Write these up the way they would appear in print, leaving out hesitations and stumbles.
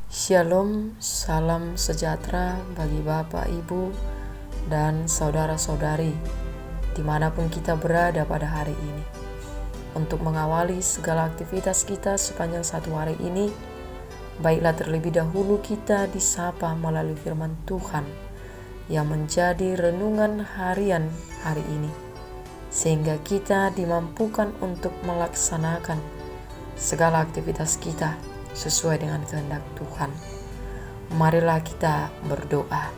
Shalom, salam sejahtera bagi Bapak, Ibu, dan saudara-saudari dimanapun kita berada pada hari ini. Untuk mengawali segala aktivitas kita sepanjang satu hari ini, baiklah terlebih dahulu kita disapa melalui firman Tuhan yang menjadi renungan harian hari ini, sehingga kita dimampukan untuk melaksanakan segala aktivitas kita sesuai dengan kehendak Tuhan. Marilah kita berdoa.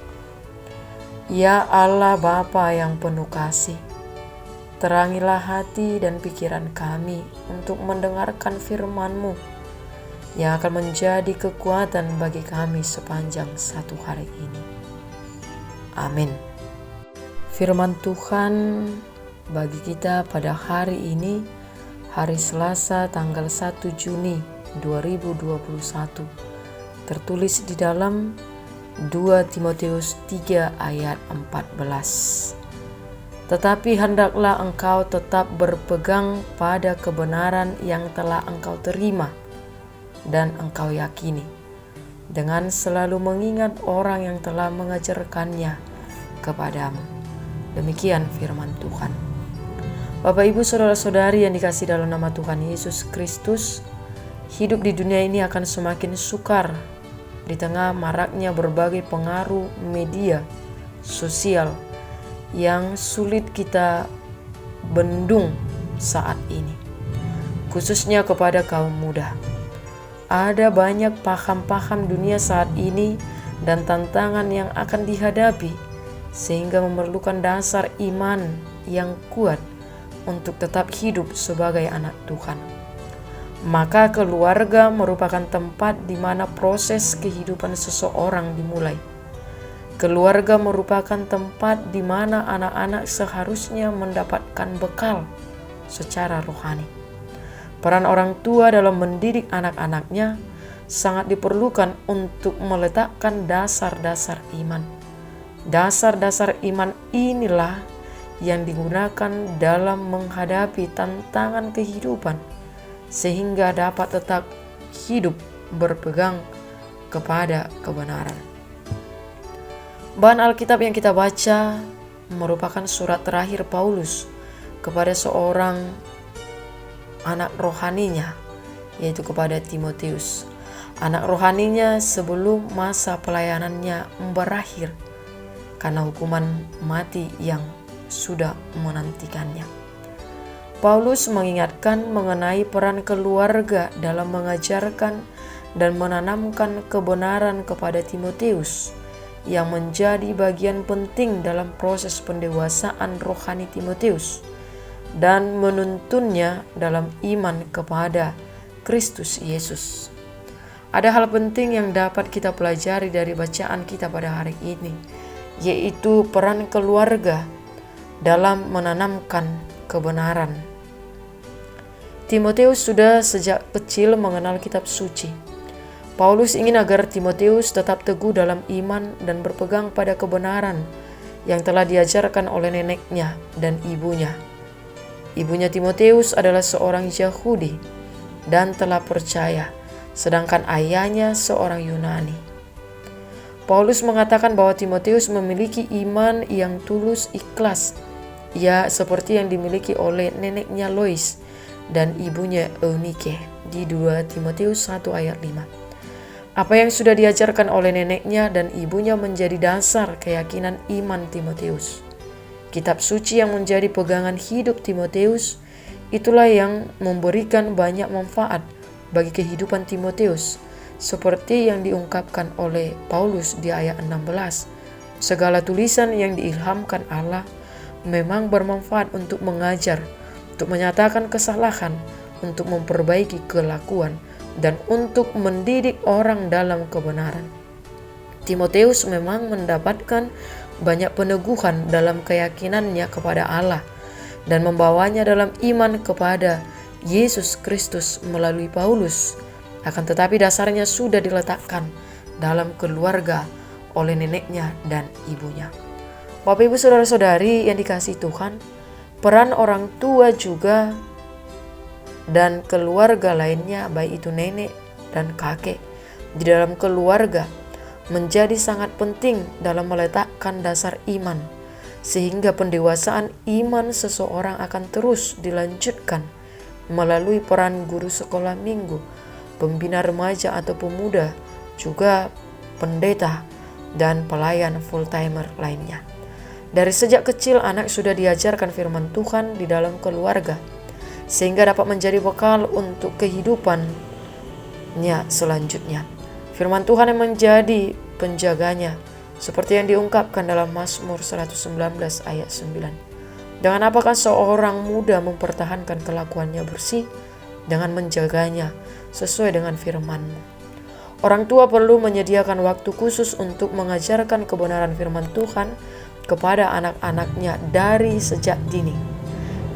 Ya Allah Bapa yang penuh kasih, terangilah hati dan pikiran kami untuk mendengarkan firman-Mu yang akan menjadi kekuatan bagi kami sepanjang satu hari ini. Amin. Firman Tuhan bagi kita pada hari ini, hari Selasa tanggal 1 Juni 2021, tertulis di dalam 2 Timotius 3 ayat 14. Tetapi hendaklah engkau tetap berpegang pada kebenaran yang telah engkau terima dan engkau yakini, dengan selalu mengingat orang yang telah mengajarkannya kepadamu. Demikian firman Tuhan. Bapak, Ibu, saudara-saudari yang dikasihi dalam nama Tuhan Yesus Kristus, hidup di dunia ini akan semakin sukar di tengah maraknya berbagai pengaruh media sosial yang sulit kita bendung saat ini, khususnya kepada kaum muda. Ada banyak paham-paham dunia saat ini dan tantangan yang akan dihadapi, sehingga memerlukan dasar iman yang kuat untuk tetap hidup sebagai anak Tuhan. Maka keluarga merupakan tempat di mana proses kehidupan seseorang dimulai. Keluarga merupakan tempat di mana anak-anak seharusnya mendapatkan bekal secara rohani. Peran orang tua dalam mendidik anak-anaknya sangat diperlukan untuk meletakkan dasar-dasar iman. Dasar-dasar iman inilah yang digunakan dalam menghadapi tantangan kehidupan, sehingga dapat tetap hidup berpegang kepada kebenaran. Bahan Alkitab yang kita baca merupakan surat terakhir Paulus kepada seorang anak rohaninya, yaitu kepada Timotius. Anak rohaninya sebelum masa pelayanannya berakhir karena hukuman mati yang sudah menantikannya. Paulus mengingatkan mengenai peran keluarga dalam mengajarkan dan menanamkan kebenaran kepada Timotius, yang menjadi bagian penting dalam proses pendewasaan rohani Timotius dan menuntunnya dalam iman kepada Kristus Yesus. Ada hal penting yang dapat kita pelajari dari bacaan kita pada hari ini, yaitu peran keluarga dalam menanamkan kebenaran. Timotius sudah sejak kecil mengenal kitab suci. Paulus ingin agar Timotius tetap teguh dalam iman dan berpegang pada kebenaran yang telah diajarkan oleh neneknya dan ibunya. Ibunya Timotius adalah seorang Yahudi dan telah percaya, sedangkan ayahnya seorang Yunani. Paulus mengatakan bahwa Timotius memiliki iman yang tulus ikhlas, ya seperti yang dimiliki oleh neneknya Lois dan ibunya Eunike di 2 Timotius 1 ayat 5. Apa yang sudah diajarkan oleh neneknya dan ibunya menjadi dasar keyakinan iman Timotius. Kitab suci yang menjadi pegangan hidup Timotius, itulah yang memberikan banyak manfaat bagi kehidupan Timotius, seperti yang diungkapkan oleh Paulus di ayat 16. Segala tulisan yang diilhamkan Allah memang bermanfaat untuk mengajar, untuk menyatakan kesalahan, untuk memperbaiki kelakuan, dan untuk mendidik orang dalam kebenaran. Timotius memang mendapatkan banyak peneguhan dalam keyakinannya kepada Allah dan membawanya dalam iman kepada Yesus Kristus melalui Paulus. Akan tetapi dasarnya sudah diletakkan dalam keluarga oleh neneknya dan ibunya. Bapak, Ibu, saudara-saudari yang dikasihi Tuhan, peran orang tua juga dan keluarga lainnya, baik itu nenek dan kakek, di dalam keluarga menjadi sangat penting dalam meletakkan dasar iman, sehingga pendewasaan iman seseorang akan terus dilanjutkan melalui peran guru sekolah minggu, pembina remaja atau pemuda, juga pendeta dan pelayan full-timer lainnya. Dari sejak kecil anak sudah diajarkan firman Tuhan di dalam keluarga, sehingga dapat menjadi bekal untuk kehidupannya selanjutnya. Firman Tuhan yang menjadi penjaganya, seperti yang diungkapkan dalam Mazmur 119 ayat 9. Dengan apakah seorang muda mempertahankan kelakuannya bersih? Dengan menjaganya sesuai dengan firman-Mu. Orang tua perlu menyediakan waktu khusus untuk mengajarkan kebenaran firman Tuhan kepada anak-anaknya dari sejak dini.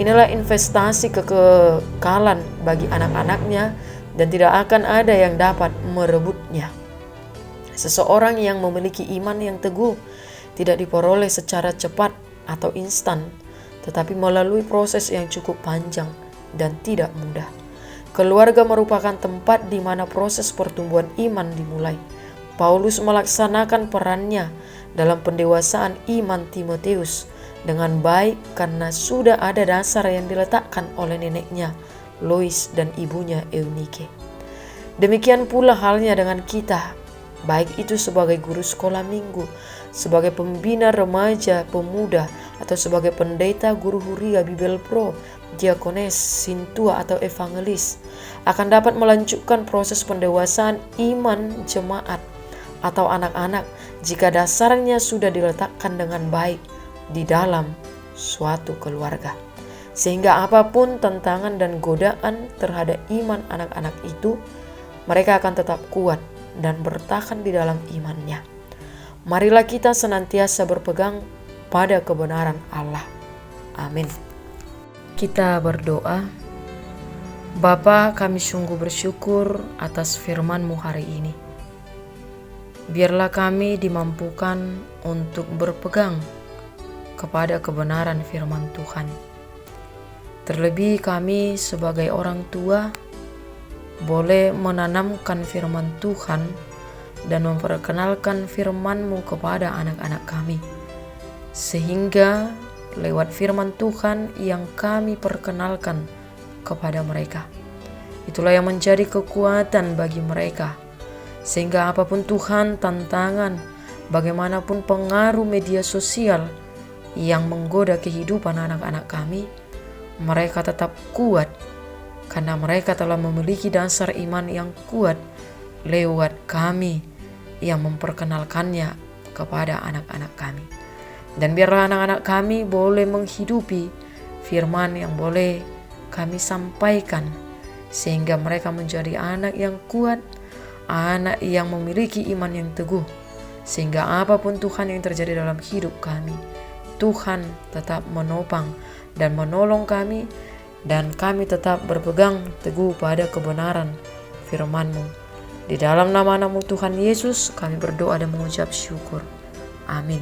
Inilah investasi kekekalan bagi anak-anaknya dan tidak akan ada yang dapat merebutnya. Seseorang yang memiliki iman yang teguh tidak diperoleh secara cepat atau instan, tetapi melalui proses yang cukup panjang dan tidak mudah. Keluarga merupakan tempat di mana proses pertumbuhan iman dimulai. Paulus melaksanakan perannya dalam pendewasaan iman Timotius dengan baik karena sudah ada dasar yang diletakkan oleh neneknya Lois dan ibunya Eunike. Demikian pula halnya dengan kita, baik itu sebagai guru sekolah minggu, sebagai pembina remaja pemuda, atau sebagai pendeta, guru huria, Bible Pro, diakones, sintua atau evangelis, akan dapat melanjutkan proses pendewasaan iman jemaat atau anak-anak jika dasarnya sudah diletakkan dengan baik di dalam suatu keluarga. Sehingga apapun tantangan dan godaan terhadap iman anak-anak itu, mereka akan tetap kuat dan bertahan di dalam imannya. Marilah kita senantiasa berpegang pada kebenaran Allah. Amin. Kita berdoa. Bapa, kami sungguh bersyukur atas firman-Mu hari ini. Biarlah kami dimampukan untuk berpegang kepada kebenaran firman Tuhan. Terlebih kami sebagai orang tua boleh menanamkan firman Tuhan dan memperkenalkan firman-Mu kepada anak-anak kami, sehingga lewat firman Tuhan yang kami perkenalkan kepada mereka, itulah yang menjadi kekuatan bagi mereka, sehingga apapun Tuhan tantangan, bagaimanapun pengaruh media sosial yang menggoda kehidupan anak-anak kami, mereka tetap kuat karena mereka telah memiliki dasar iman yang kuat lewat kami yang memperkenalkannya kepada anak-anak kami. Dan biarlah anak-anak kami boleh menghidupi firman yang boleh kami sampaikan, sehingga mereka menjadi anak yang kuat, anak yang memiliki iman yang teguh, sehingga apapun Tuhan yang terjadi dalam hidup kami, Tuhan tetap menopang dan menolong kami, dan kami tetap berpegang teguh pada kebenaran firman-Mu. Di dalam nama-Mu Tuhan Yesus kami berdoa dan mengucap syukur. Amin.